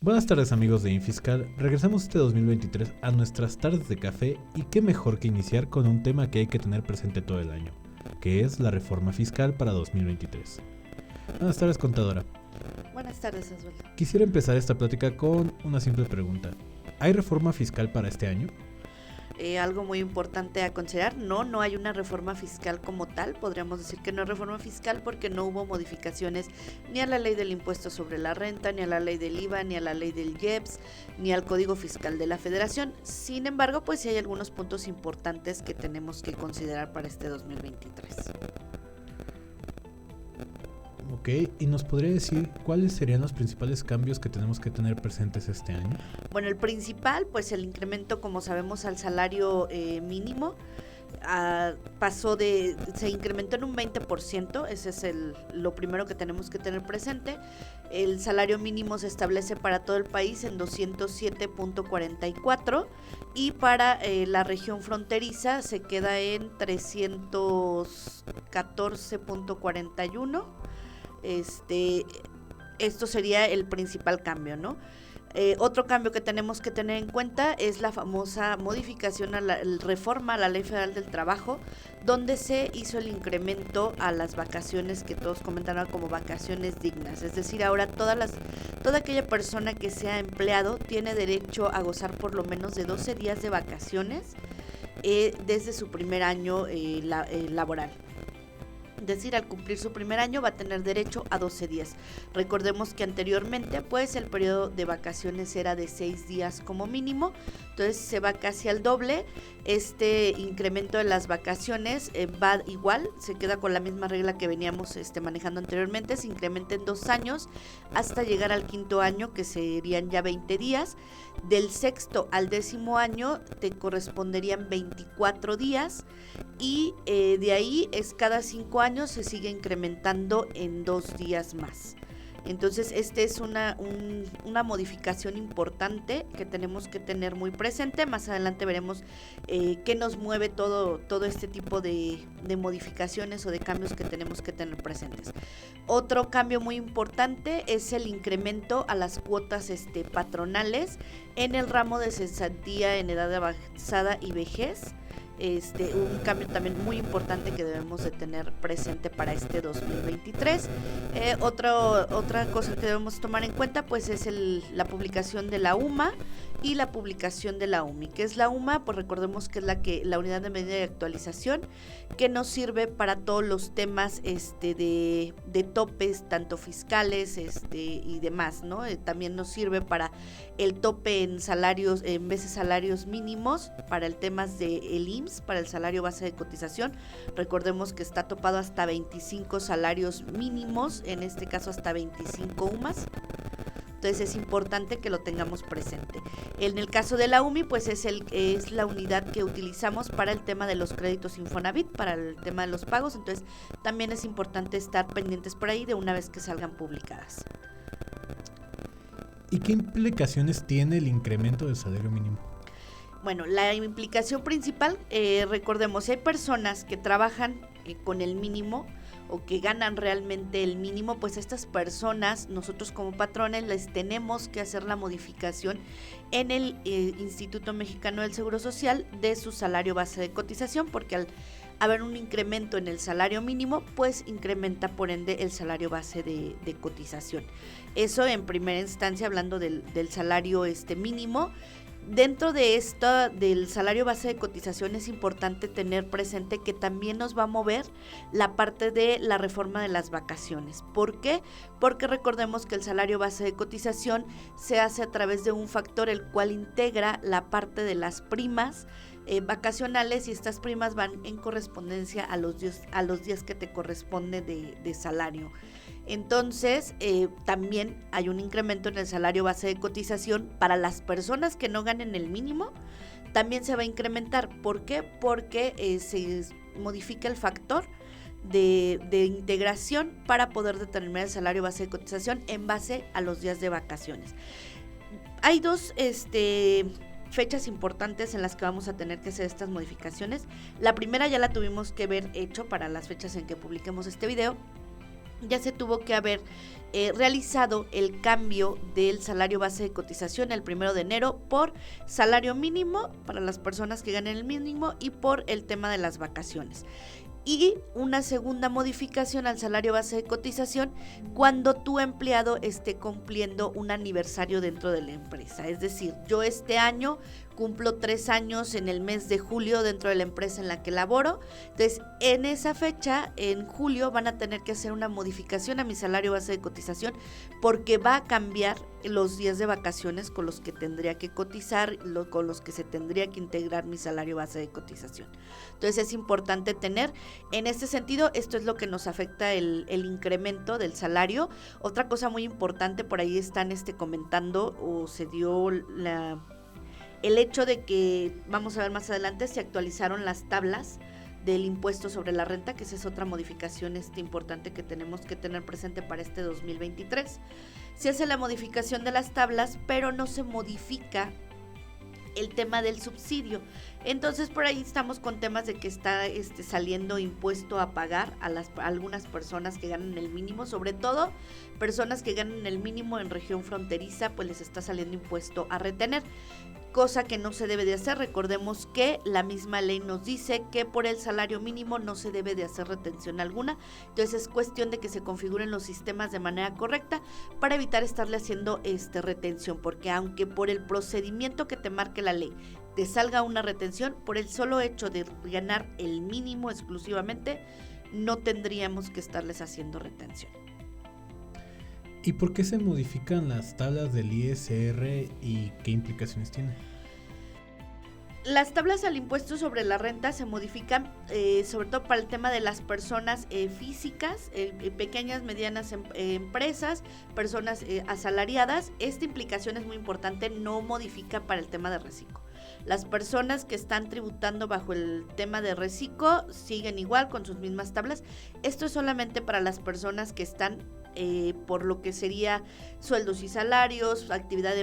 Buenas tardes amigos de Infiscal, regresamos este 2023 a nuestras tardes de café y qué mejor que iniciar con un tema que hay que tener presente todo el año, que es la reforma fiscal para 2023. Buenas tardes contadora. Buenas tardes, Osvaldo. Quisiera empezar esta plática con una simple pregunta. ¿Hay reforma fiscal para este año? Algo muy importante a considerar, no hay una reforma fiscal como tal, podríamos decir que no hay reforma fiscal porque no hubo modificaciones ni a la ley del impuesto sobre la renta, ni a la ley del IVA, ni a la ley del IEPS, ni al Código Fiscal de la Federación. Sin embargo, pues sí hay algunos puntos importantes que tenemos que considerar para este 2023. Ok, ¿y nos podría decir cuáles serían los principales cambios que tenemos que tener presentes este año? Bueno, el principal, pues el incremento, como sabemos, al salario mínimo, se incrementó en un 20%, ese es lo primero que tenemos que tener presente. El salario mínimo se establece para todo el país en 207.44 y para la región fronteriza se queda en 314.41. Esto sería el principal cambio, ¿no? Otro cambio que tenemos que tener en cuenta es la famosa modificación a la reforma a la Ley Federal del Trabajo, donde se hizo el incremento a las vacaciones que todos comentaron como vacaciones dignas. Es decir, ahora toda aquella persona que sea empleado tiene derecho a gozar por lo menos de 12 días de vacaciones desde su primer año laboral. Es decir, al cumplir su primer año va a tener derecho a 12 días. Recordemos que anteriormente pues el periodo de vacaciones era de 6 días como mínimo, entonces se va casi al doble. Este incremento de las vacaciones va igual, se queda con la misma regla que veníamos manejando anteriormente, se incrementa en 2 años hasta llegar al quinto año, que serían ya 20 días. Del sexto al 10º año te corresponderían 24 días y de ahí es cada 5 años se sigue incrementando en 2 días más. Entonces es una modificación importante que tenemos que tener muy presente. Más adelante veremos qué nos mueve todo este tipo de modificaciones o de cambios que tenemos que tener presentes. Otro cambio muy importante es el incremento a las cuotas patronales en el ramo de cesantía en edad avanzada y vejez. Un cambio también muy importante que debemos de tener presente para este 2023. Otra cosa que debemos tomar en cuenta pues es la publicación de la UMA y la publicación de la UMI. ¿Qué es la UMA? Pues recordemos que es la unidad de medida de actualización que nos sirve para todos los temas de topes, tanto fiscales y demás, ¿no? También nos sirve para el tope en salarios, en veces salarios mínimos, para el temas de el IMSS, para el salario base de cotización. Recordemos que está topado hasta 25 salarios mínimos, en este caso hasta 25 UMAS. Entonces es importante que lo tengamos presente. En el caso de la UMI, pues es la unidad que utilizamos para el tema de los créditos Infonavit, para el tema de los pagos. Entonces también es importante estar pendientes por ahí de una vez que salgan publicadas. ¿Y qué implicaciones tiene el incremento del salario mínimo? Bueno, la implicación principal, recordemos, si hay personas que trabajan con el mínimo o que ganan realmente el mínimo, pues a estas personas, nosotros como patrones, les tenemos que hacer la modificación en el Instituto Mexicano del Seguro Social de su salario base de cotización, porque al haber un incremento en el salario mínimo, pues incrementa por ende el salario base de cotización. Eso en primera instancia hablando del salario mínimo. Dentro de esto del salario base de cotización es importante tener presente que también nos va a mover la parte de la reforma de las vacaciones. ¿Por qué? Porque recordemos que el salario base de cotización se hace a través de un factor el cual integra la parte de las primas vacacionales, y estas primas van en correspondencia a los días que te corresponde de salario. Entonces, también hay un incremento en el salario base de cotización para las personas que no ganen el mínimo, también se va a incrementar. ¿Por qué? Porque se modifica el factor de integración para poder determinar el salario base de cotización en base a los días de vacaciones. Hay dos fechas importantes en las que vamos a tener que hacer estas modificaciones. La primera ya la tuvimos que ver hecho para las fechas en que publiquemos este video, ya se tuvo que haber realizado el cambio del salario base de cotización el 1 de enero por salario mínimo para las personas que ganen el mínimo y por el tema de las vacaciones. Y una segunda modificación al salario base de cotización cuando tu empleado esté cumpliendo un aniversario dentro de la empresa. Es decir, yo este año cumplo 3 años en el mes de julio dentro de la empresa en la que laboro. Entonces, en esa fecha, en julio, van a tener que hacer una modificación a mi salario base de cotización porque va a cambiar los días de vacaciones con los que tendría que cotizar, con los que se tendría que integrar mi salario base de cotización. Entonces, es importante tener, en este sentido, esto es lo que nos afecta el incremento del salario. Otra cosa muy importante, por ahí están comentando o se dio el hecho de que, vamos a ver más adelante, se actualizaron las tablas del impuesto sobre la renta, que esa es otra modificación importante que tenemos que tener presente para este 2023. Se hace la modificación de las tablas, pero no se modifica el tema del subsidio. Entonces por ahí estamos con temas de que está saliendo impuesto a pagar a algunas personas que ganan el mínimo, sobre todo personas que ganan el mínimo en región fronteriza, pues les está saliendo impuesto a retener, cosa que no se debe de hacer. Recordemos que la misma ley nos dice que por el salario mínimo no se debe de hacer retención alguna. Entonces es cuestión de que se configuren los sistemas de manera correcta para evitar estarle haciendo retención, porque aunque por el procedimiento que te marque la ley te salga una retención, por el solo hecho de ganar el mínimo exclusivamente, no tendríamos que estarles haciendo retención. ¿Y por qué se modifican las tablas del ISR y qué implicaciones tiene? Las tablas al impuesto sobre la renta se modifican sobre todo para el tema de las personas físicas, pequeñas, medianas empresas, personas asalariadas. Esta implicación es muy importante, no modifica para el tema de reciclo. Las personas que están tributando bajo el tema de reciclo siguen igual con sus mismas tablas. Esto es solamente para las personas que están por lo que sería sueldos y salarios, actividad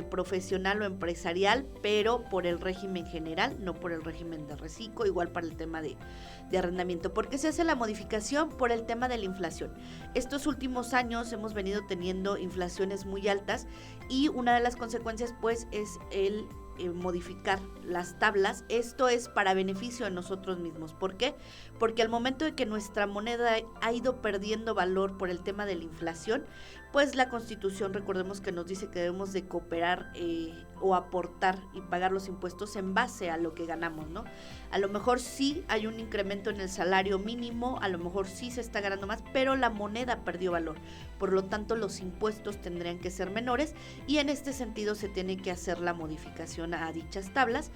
profesional o empresarial, pero por el régimen general, no por el régimen de reciclo, igual para el tema de arrendamiento. ¿Por qué se hace la modificación? Por el tema de la inflación. Estos últimos años hemos venido teniendo inflaciones muy altas y una de las consecuencias pues es el modificar las tablas. Esto es para beneficio de nosotros mismos. ¿Por qué? Porque al momento de que nuestra moneda ha ido perdiendo valor por el tema de la inflación, pues la Constitución, recordemos que nos dice que debemos de cooperar o aportar y pagar los impuestos en base a lo que ganamos, ¿no? A lo mejor sí hay un incremento en el salario mínimo, a lo mejor sí se está ganando más, pero la moneda perdió valor, por lo tanto los impuestos tendrían que ser menores y en este sentido se tiene que hacer la modificación a dichas tablas.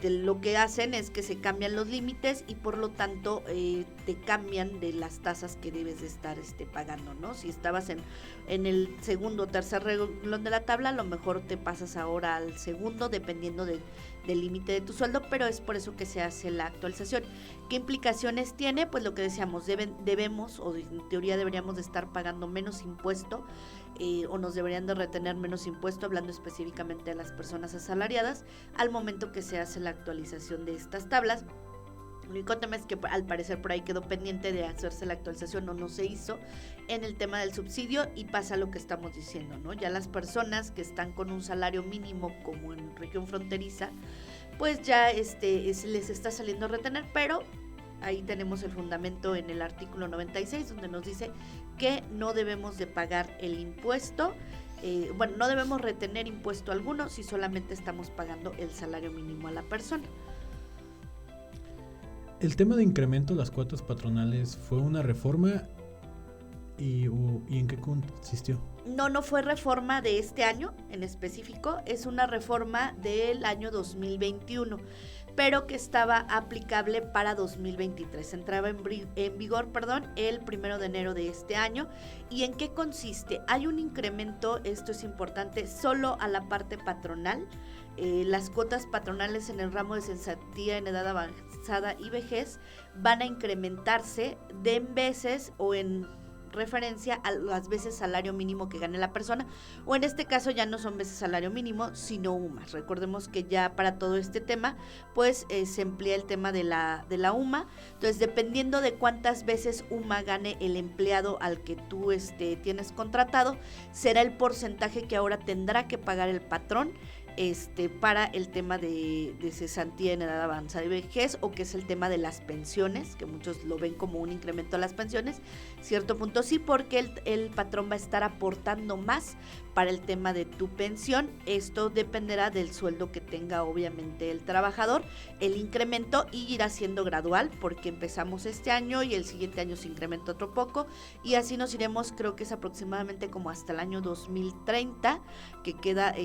Lo que hacen es que se cambian los límites y por lo tanto te cambian de las tasas que debes de estar pagando, ¿no? Si estabas en el segundo o tercer renglón de la tabla, a lo mejor te pasas ahora al segundo dependiendo del límite de tu sueldo, pero es por eso que se hace la actualización. ¿Qué implicaciones tiene? Pues lo que decíamos, debemos o en teoría deberíamos de estar pagando menos impuesto o nos deberían de retener menos impuesto, hablando específicamente de las personas asalariadas, al momento que se hace la actualización de estas tablas. El único tema es que al parecer por ahí quedó pendiente de hacerse la actualización o no se hizo en el tema del subsidio y pasa lo que estamos diciendo, ¿no? Ya las personas que están con un salario mínimo como en región fronteriza, pues ya les está saliendo a retener, pero ahí tenemos el fundamento en el artículo 96 donde nos dice que no debemos de pagar el impuesto. No debemos retener impuesto alguno si solamente estamos pagando el salario mínimo a la persona. El tema de incremento de las cuotas patronales fue una reforma y ¿en qué consistió? No fue reforma de este año en específico, es una reforma del año 2021, pero que estaba aplicable para 2023. Entraba en vigor, el 1 de enero de este año. ¿Y en qué consiste? Hay un incremento, esto es importante, solo a la parte patronal. Las cuotas patronales en el ramo de cesantía en edad avanzada y vejez van a incrementarse de en veces o en referencia a las veces salario mínimo que gane la persona, o en este caso ya no son veces salario mínimo, sino UMAS. Recordemos que ya para todo este tema, pues se emplea el tema de la UMA. Entonces, dependiendo de cuántas veces UMA gane el empleado al que tú tienes contratado, será el porcentaje que ahora tendrá que pagar el patrón para el tema de cesantía en edad avanzada y vejez, o que es el tema de las pensiones, que muchos lo ven como un incremento a las pensiones. Cierto punto sí, porque el patrón va a estar aportando más para el tema de tu pensión. Esto dependerá del sueldo que tenga obviamente el trabajador, el incremento, y irá siendo gradual, porque empezamos este año y el siguiente año se incrementa otro poco, y así nos iremos. Creo que es aproximadamente como hasta el año 2030 que queda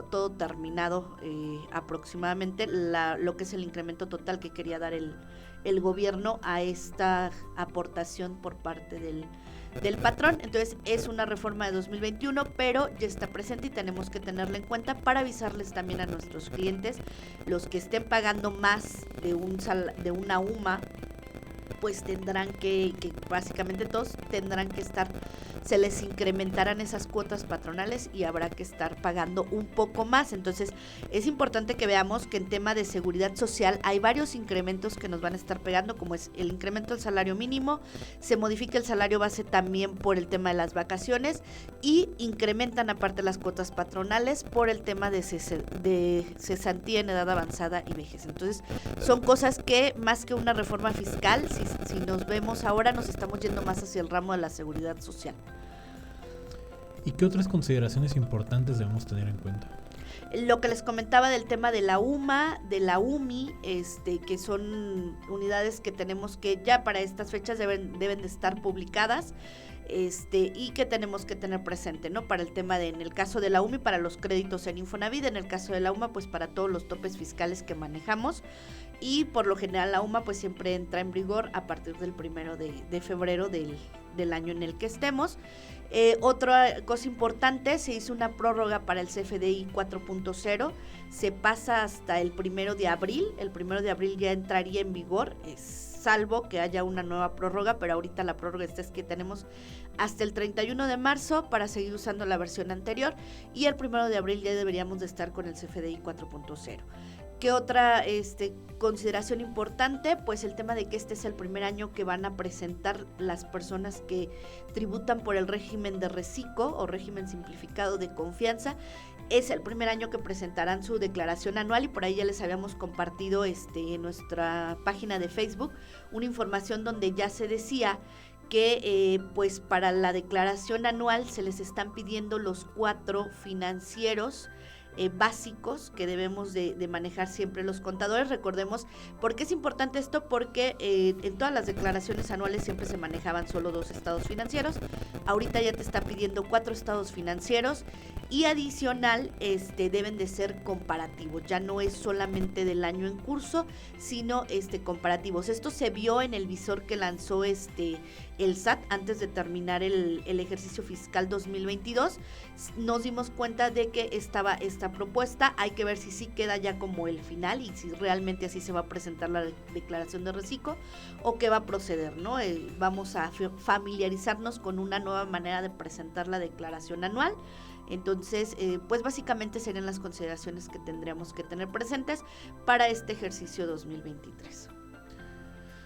todo terminado, aproximadamente lo que es el incremento total que quería dar el gobierno a esta aportación por parte del patrón. Entonces es una reforma de 2021, pero ya está presente y tenemos que tenerla en cuenta para avisarles también a nuestros clientes, los que estén pagando más de una UMA, pues tendrán que básicamente todos tendrán que estar, se les incrementarán esas cuotas patronales y habrá que estar pagando un poco más. Entonces es importante que veamos que en tema de seguridad social hay varios incrementos que nos van a estar pegando, como es el incremento del salario mínimo, se modifica el salario base también por el tema de las vacaciones, y incrementan aparte las cuotas patronales por el tema de cesantía en edad avanzada y vejez. Entonces son cosas que, más que una reforma fiscal, si nos vemos ahora, nos estamos yendo más hacia el ramo de la seguridad social. ¿Y qué otras consideraciones importantes debemos tener en cuenta? Lo que les comentaba del tema de la UMA, de la UMI, que son unidades que tenemos que ya para estas fechas deben de estar publicadas, y que tenemos que tener presente, ¿no? Para el tema en el caso de la UMI, para los créditos en Infonavit, en el caso de la UMA, pues para todos los topes fiscales que manejamos, y por lo general la UMA pues siempre entra en vigor a partir del 1 de febrero del año en el que estemos. Otra cosa importante, se hizo una prórroga para el CFDI 4.0, se pasa hasta el 1 de abril, el 1 de abril ya entraría en vigor, salvo que haya una nueva prórroga, pero ahorita la prórroga es que tenemos hasta el 31 de marzo para seguir usando la versión anterior, y el 1 de abril ya deberíamos de estar con el CFDI 4.0. ¿Qué otra consideración importante? Pues el tema de que este es el primer año que van a presentar las personas que tributan por el régimen de reciclo o régimen simplificado de confianza. Es el primer año que presentarán su declaración anual, y por ahí ya les habíamos compartido en nuestra página de Facebook una información donde ya se decía que pues para la declaración anual se les están pidiendo los 4 financieros básicos que debemos de manejar siempre los contadores. Recordemos, ¿por qué es importante esto? Porque en todas las declaraciones anuales siempre se manejaban solo 2 estados financieros. Ahorita ya te está pidiendo 4 estados financieros, y adicional deben de ser comparativos. Ya no es solamente del año en curso, sino comparativos. Esto se vio en el visor que lanzó el SAT antes de terminar el ejercicio fiscal 2022. Nos dimos cuenta de que estaba esta propuesta. Hay que ver si sí queda ya como el final y si realmente así se va a presentar la declaración de reciclo o qué va a proceder, ¿no? Vamos a familiarizarnos con una nueva manera de presentar la declaración anual. Entonces, pues básicamente serían las consideraciones que tendríamos que tener presentes para este ejercicio 2023.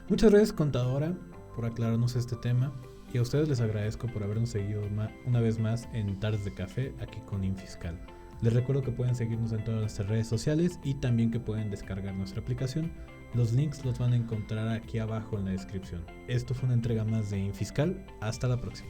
Muchas gracias, contadora, por aclararnos este tema, y a ustedes les agradezco por habernos seguido una vez más en Tardes de Café aquí con Infiscal. Les recuerdo que pueden seguirnos en todas nuestras redes sociales y también que pueden descargar nuestra aplicación. Los links los van a encontrar aquí abajo en la descripción. Esto fue una entrega más de Infiscal. Hasta la próxima.